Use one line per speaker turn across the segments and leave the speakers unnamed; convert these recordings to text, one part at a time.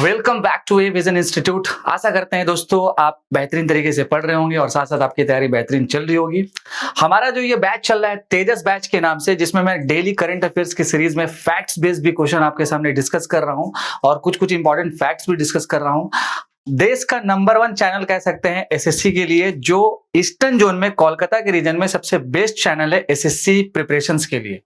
Welcome back to a vision institute. आशा करते हैं दोस्तों आप बेहतरीन तरीके से पढ़ रहे होंगे और साथ साथ आपकी तैयारी बेहतरीन चल रही होगी। हमारा जो ये बैच चल रहा है तेजस बैच के नाम से, जिसमें मैं डेली करंट अफेयर्स की सीरीज में फैक्ट्स बेस्ड भी क्वेश्चन आपके सामने डिस्कस कर रहा हूं और कुछ इंपॉर्टेंट फैक्ट्स भी डिस्कस कर रहा हूं। देश का नंबर 1 चैनल कह सकते हैं एसएससी के लिए, जो ईस्टर्न जोन में कोलकाता के रीजन में सबसे बेस्ट चैनल है एसएससी प्रिपरेशंस के लिए।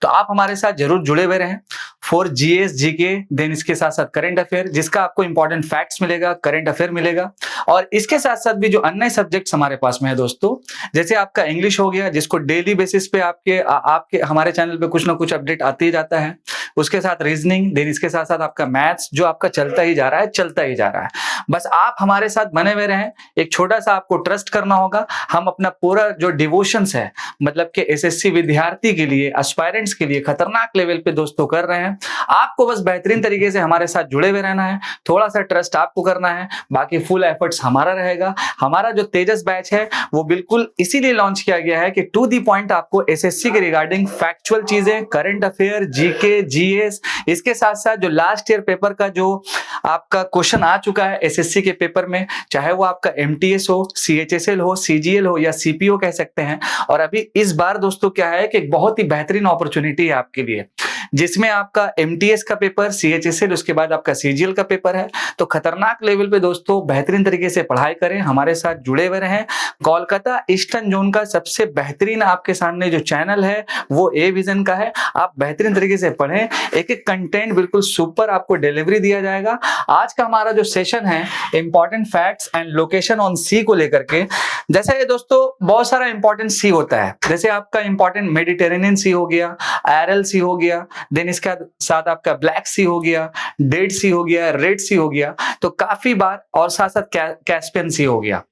तो आप हमारे साथ जरूर जुड़े हुए रहें फॉर जीएस जीके, देन इसके साथ साथ करंट अफेयर, जिसका आपको इंपॉर्टेंट फैक्ट्स मिलेगा, करंट अफेयर मिलेगा। और इसके साथ साथ भी जो अन्य सब्जेक्ट्स हमारे पास में है दोस्तों, जैसे आपका इंग्लिश हो गया, जिसको डेली बेसिस पे आपके हमारे चैनल पे कुछ ना कुछ अपडेट आते ही जाता है। उसके साथ रीजनिंग, देन इसके साथ साथ आपका मैथ्स, जो आपका चलता ही जा रहा है। बस आप हमारे साथ बने हुए रहें। एक छोटा सा आपको ट्रस्ट करना होगा। हम अपना पूरा जो डिवोशंस है, मतलब कि एसएससी विद्यार्थी के लिए, एस्पायरेंट्स के लिए खतरनाक लेवल पे दोस्तों कर रहे हैं। आपको बस बेहतरीन तरीके से हमारे साथ जुड़े हुए रहना है, थोड़ा सा ट्रस्ट आपको करना है, बाकी फुल एफर्ट्स हमारा रहेगा। हमारा जो तेजस बैच है वो बिल्कुल इसीलिए लॉन्च किया गया है कि टू दी पॉइंट आपको एसएससी के रिगार्डिंग फैक्चुअल चीजें, करंट अफेयर, जीके, जीएस, इसके साथ साथ जो लास्ट ईयर पेपर का जो आपका क्वेश्चन आ चुका है एसएससी के पेपर में, चाहे वो आपका एमटीएस हो, सीएचएसएल हो, सीजीएल हो या सीपीओ कह सकते हैं। और अभी इस बार दोस्तों क्या है कि एक बहुत ही बेहतरीन अपॉर्चुनिटी है आपके लिए, जिसमें आपका एमटीएस का पेपर, सीएचएसएल, उसके बाद आपका सीजीएल का पेपर है। तो खतरनाक लेवल पे दोस्तों बेहतरीन तरीके से पढ़ाई करें, हमारे साथ जुड़े हुए रहें। कोलकाता ईस्टर्न जोन का सबसे बेहतरीन आपके सामने जो चैनल है वो ए विजन का है। आप बेहतरीन तरीके से पढ़ें, एक एक कंटेंट बिल्कुल सुपर आपको डिलीवरी दिया जाएगा। आज का हमारा जो सेशन है important facts and location on sea को लेकर के, जैसे ये दोस्तों बहुत सारा इंपॉर्टेंट सी होता है, जैसे आपका इंपॉर्टेंट मेडिटेरेनियन सी हो गया, आरएल सी हो गया, देन इसके साथ आपका ब्लैक सी हो गया, डेड सी हो गया, रेड सी हो गया, तो काफी बार, और साथ साथ कैस्पियन सी हो गया।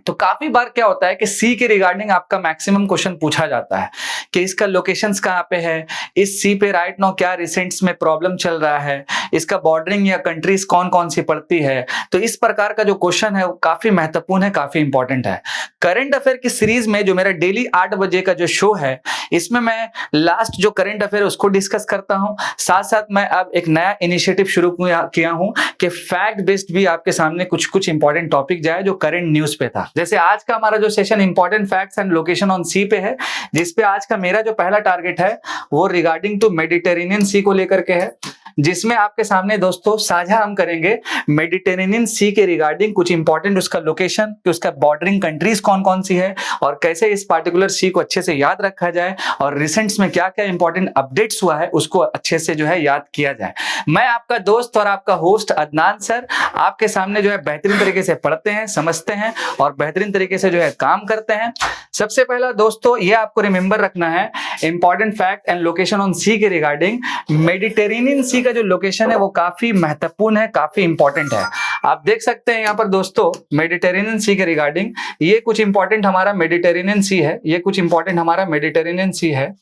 तो काफी बार क्या होता है कि सी के रिगार्डिंग आपका मैक्सिमम क्वेश्चन पूछा जाता है कि इसका लोकेशंस कहाँ पे है, इस सी पे राइट नाउ क्या रिसेंट्स में प्रॉब्लम चल रहा है, इसका बॉर्डरिंग या कंट्रीज कौन कौन सी पड़ती है। तो इस प्रकार का जो क्वेश्चन है वो काफी महत्वपूर्ण है, काफी इंपॉर्टेंट है। करंट अफेयर की सीरीज में जो मेरा डेली 8 बजे का जो शो है, इसमें मैं लास्ट जो करंट अफेयर उसको डिस्कस करता हूं। साथ साथ मैं अब एक नया इनिशिएटिव शुरू किया हूं कि फैक्ट बेस्ड भी आपके सामने कुछ इंपॉर्टेंट टॉपिक जाए जो करंट न्यूज पे था। जैसे आज का हमारा जो session important facts and location on sea पे है, जिसपे आज का मेरा जो पहला टारगेट है वो रिगार्डिंग टू मेडिटेरेनियन सी को लेकर के है, जिसमें आपके सामने दोस्तों साझा हम करेंगे मेडिटेरेनियन सी के रिगार्डिंग कुछ इंपॉर्टेंट, उसका लोकेशन, कि उसका बॉर्डरिंग कंट्रीज कौन कौन सी है और कैसे इस पार्टिकुलर सी को अच्छे से याद रखा जाए और रिसेंट्स में क्या क्या इंपॉर्टेंट अपडेट्स हुआ है उसको अच्छे से जो है याद किया जाए। मैं आपका दोस्त और आपका होस्ट अदनान सर आपके सामने जो है बेहतरीन तरीके से पढ़ते हैं, समझते हैं और बेहतरीन तरीके से जो है काम करते हैं। सबसे पहला दोस्तों ये आपको रिमेंबर रखना है, important fact and location on sea के रिगार्डिंग मेडिटेरेनियन सी का जो लोकेशन है वो काफी महत्वपूर्ण है, काफी इंपॉर्टेंट है। आप देख सकते हैं यहाँ पर दोस्तों मेडिटेरेनियन सी के रिगार्डिंग ये कुछ इंपॉर्टेंट हमारा मेडिटेरेनियन सी है,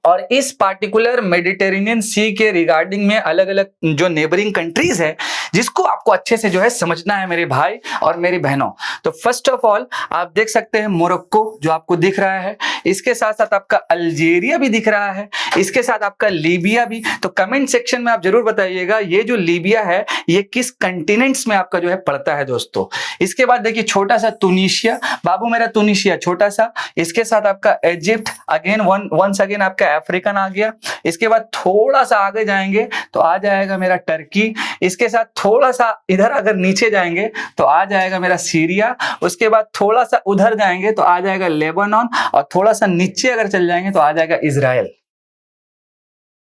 और इस पार्टिकुलर मेडिटेरेनियन सी के रिगार्डिंग में अलग अलग जो नेबरिंग कंट्रीज है जिसको आपको अच्छे से जो है समझना है मेरे भाई और मेरी बहनों। तो फर्स्ट ऑफ ऑल आप देख सकते हैं मोरक्को जो आपको दिख रहा है, इसके साथ साथ आपका अल्जीरिया भी दिख रहा है, इसके साथ आपका लीबिया भी। तो कमेंट सेक्शन में आप जरूर बताइएगा ये जो लीबिया है ये किस कंटिनेंट्स में आपका जो है पड़ता है दोस्तों। इसके बाद देखिए छोटा सा तुनिशिया, बाबू मेरा तुनिशिया छोटा सा, इसके साथ आपका इजिप्ट, अगेन वंस अगेन आपका अफ्रीकन आ गया। इसके बाद थोड़ा सा आगे जाएंगे तो आ जाएगा मेरा टर्की, इसके साथ थोड़ा सा इधर अगर नीचे जाएंगे तो आ जाएगा मेरा सीरिया, उसके बाद थोड़ा सा उधर जाएंगे तो आ जाएगा लेबनान, और थोड़ा सा नीचे अगर चल जाएंगे तो आ जाएगा इजराइल।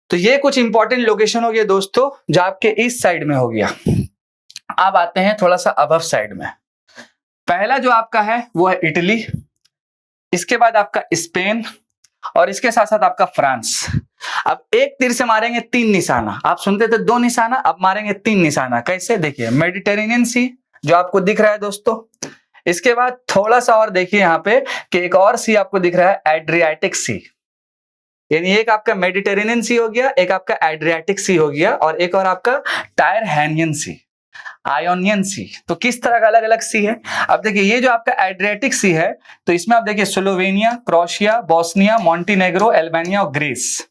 तो ये कुछ इंपॉर्टेंट लोकेशन हो गया दोस्तों जो आपके ईस्ट साइड में हो गया। अब आते हैं थोड़ा सा अबव साइड में। पहला जो आपका है वो है इटली, इसके बाद आपका स्पेन और इसके साथ साथ आपका फ्रांस। अब एक तीर से मारेंगे 3 निशाना, आप सुनते थे 2 निशाना, अब मारेंगे 3 निशाना। कैसे? देखिए मेडिटेरेनियन सी जो आपको दिख रहा है दोस्तों, इसके बाद थोड़ा सा और देखिए यहाँ पे कि एक और सी आपको दिख रहा है एड्रियाटिक सी, यानी एक आपका मेडिटेरेनियन सी हो गया, एक आपका एड्रियाटिक सी हो गया और एक और आपका टायरहेनियन सी, आयोनियन सी। तो किस तरह का अलग अलग सी है। अब देखिए ये जो आपका एड्रियाटिक सी है तो इसमें आप देखिए Slovenia, Croatia, Bosnia, Montenegro, Albania और ग्रीस।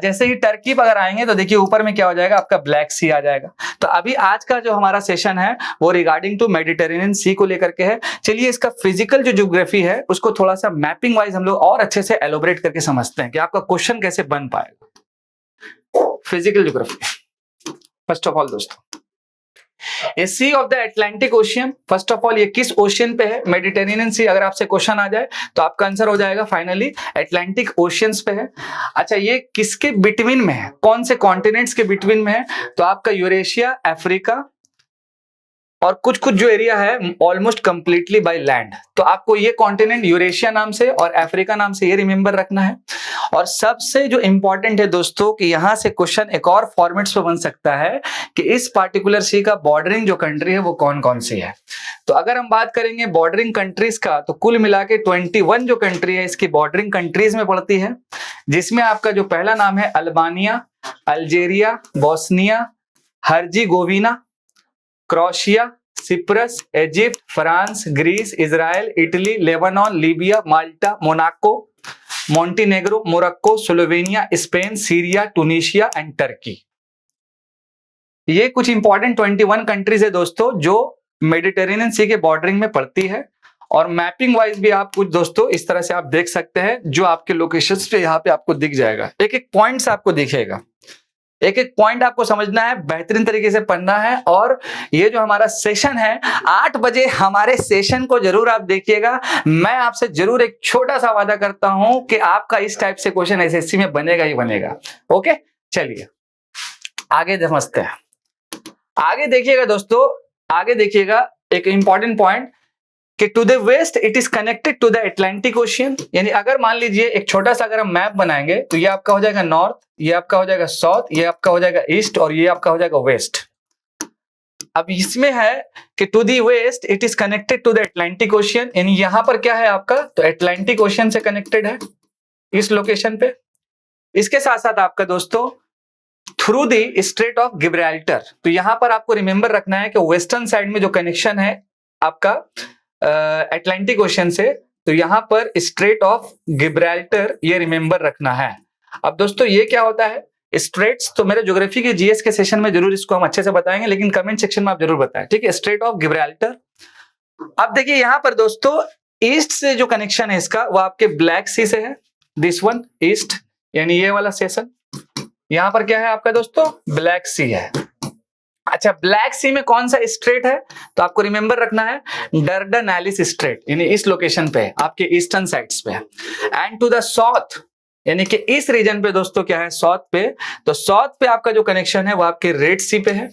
जैसे ही टर्की पर अगर आएंगे तो देखिए ऊपर में क्या हो जाएगा, आपका ब्लैक सी आ जाएगा। तो अभी आज का जो हमारा सेशन है वो रिगार्डिंग टू मेडिटेरेनियन सी को लेकर के है। चलिए इसका फिजिकल जो ज्योग्राफी है उसको थोड़ा सा मैपिंग वाइज हम लोग और अच्छे से एलोबरेट करके समझते हैं कि आपका क्वेश्चन कैसे बन पाएगा। Physical geography, first of all दोस्तों, a sea of the Atlantic Ocean, first of all ये किस ओशियन पे है? Mediterranean sea. अगर आपसे क्वेश्चन आ जाए तो आपका आंसर हो जाएगा फाइनली अटलांटिक ओशियंस पे है। अच्छा, ये किसके बिटवीन में है, कौन से कॉन्टिनेंट्स के बिटवीन में है? तो आपका यूरेशिया, अफ्रीका और कुछ कुछ जो एरिया है ऑलमोस्ट कंप्लीटली बाय लैंड। तो आपको ये कॉन्टिनेंट यूरेशिया नाम से और अफ्रीका नाम से ये रिमेंबर रखना है। और सबसे जो इंपॉर्टेंट है दोस्तों कि यहां से क्वेश्चन एक और फॉर्मेट्स पे बन सकता है कि इस पार्टिकुलर सी का बॉर्डरिंग जो कंट्री है वो कौन कौन सी है। तो अगर हम बात करेंगे बॉर्डरिंग कंट्रीज का तो कुल मिला के 21 जो कंट्री है इसकी बॉर्डरिंग कंट्रीज में पड़ती है, जिसमें आपका जो पहला नाम है Albania, Algeria, Bosnia, Herzegovina, Croatia, Cyprus, Egypt, France, Greece, Israel, Italy, Lebanon, Libya, Malta, Monaco, Montenegro, Morocco, Slovenia, Spain, Syria, Tunisia and Turkey. ये कुछ इंपॉर्टेंट 21 कंट्रीज है दोस्तों जो मेडिटेरेनियन सी के बॉर्डरिंग में पड़ती है। और मैपिंग वाइज भी आप कुछ दोस्तों इस तरह से आप देख सकते हैं जो आपके लोकेशंस पे यहाँ पे आपको दिख जाएगा, एक एक पॉइंट्स आपको दिखेगा, एक एक पॉइंट आपको समझना है, बेहतरीन तरीके से पढ़ना है। और ये जो हमारा सेशन है 8 बजे हमारे सेशन को जरूर आप देखिएगा। मैं आपसे जरूर एक छोटा सा वादा करता हूं कि आपका इस टाइप से क्वेश्चन एसएससी में बनेगा ही बनेगा। ओके, चलिए आगे समझते हैं। आगे देखिएगा दोस्तों, आगे देखिएगा एक इंपॉर्टेंट पॉइंट कि to the west it is connected to the Atlantic Ocean. यानी अगर मान लीजिए एक छोटा सा अगर हम मैप बनाएंगे तो ये आपका हो जाएगा नॉर्थ, ये आपका हो जाएगा साउथ, ये आपका हो जाएगा ईस्ट और ये आपका हो जाएगा वेस्ट। अब इसमें है कि to the west it is connected to the Atlantic Ocean, यानी यहां पर क्या है आपका, तो अटलांटिक ओशियन से कनेक्टेड है इस लोकेशन पे। इसके साथ साथ आपका दोस्तों through the straight of Gibraltar. तो यहां पर आपको रिमेंबर रखना है कि वेस्टर्न साइड में जो कनेक्शन है आपका अटलांटिक ओशियन से, तो यहां पर स्ट्रेट ऑफ गिब्राल्टर ये रिमेंबर रखना है। अब दोस्तों ये क्या होता है स्ट्रेट्स, तो मेरे ज्योग्राफी के जीएस के सेशन में जरूर इसको हम अच्छे से बताएंगे, लेकिन कमेंट सेक्शन में आप जरूर बताएं, ठीक है। Straight of Gibraltar. अब देखिए यहां पर दोस्तों ईस्ट से जो कनेक्शन है इसका वो आपके ब्लैक सी से है, दिस वन ईस्ट, यानी ये वाला सेशन यहां पर क्या है आपका दोस्तों ब्लैक सी है। अच्छा, ब्लैक सी में कौन सा स्ट्रेट है, तो आपको रिमेंबर रखना है डर्डनैलिस स्ट्रेट, यानी इस लोकेशन पे आपके ईस्टर्न साइड्स पे। एंड टू द साउथ, यानी कि इस रीजन पे दोस्तों क्या है साउथ पे, तो साउथ पे आपका जो कनेक्शन है वो आपके रेड सी पे है।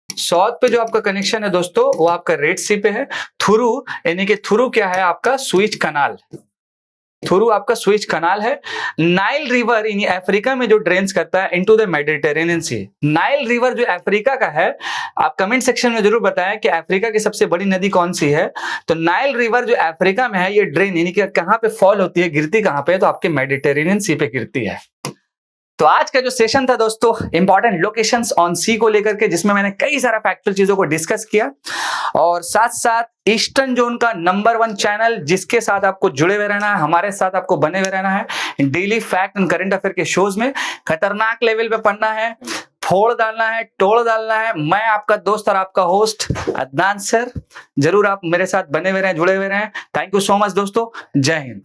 साउथ पे जो आपका कनेक्शन है दोस्तों वो आपका रेड सी पे है थ्रू, यानी कि थ्रू क्या है आपका स्विच कनाल, थ्रू आपका स्विच कनाल है। नाइल रिवर इन अफ्रीका में जो ड्रेन्स करता है into the Mediterranean Sea. Nile River जो अफ्रीका का है, आप कमेंट सेक्शन में जरूर बताएं कि अफ्रीका की सबसे बड़ी नदी कौन सी है। तो नाइल रिवर जो अफ्रीका में है ये ड्रेन यानी कि कहां पे फॉल होती है, गिरती कहां पे है, तो आपके मेडिटेरेनियन सी पे गिरती है। तो आज का जो सेशन था दोस्तों इंपॉर्टेंट लोकेशंस ऑन सी को लेकर के, जिसमें मैंने कई सारा फैक्चुअल चीजों को डिस्कस किया और साथ साथ ईस्टर्न जोन का नंबर 1 चैनल जिसके साथ आपको जुड़े हुए रहना है, हमारे साथ आपको बने हुए रहना है। Daily fact and current affair के शोज में खतरनाक लेवल पे पढ़ना है, फोड़ डालना है, तोड़ डालना है। मैं आपका दोस्त और आपका होस्ट अदनान सर, जरूर आप मेरे साथ बने हुए रहें, जुड़े हुए रहें। थैंक यू सो मच दोस्तों, जय हिंद।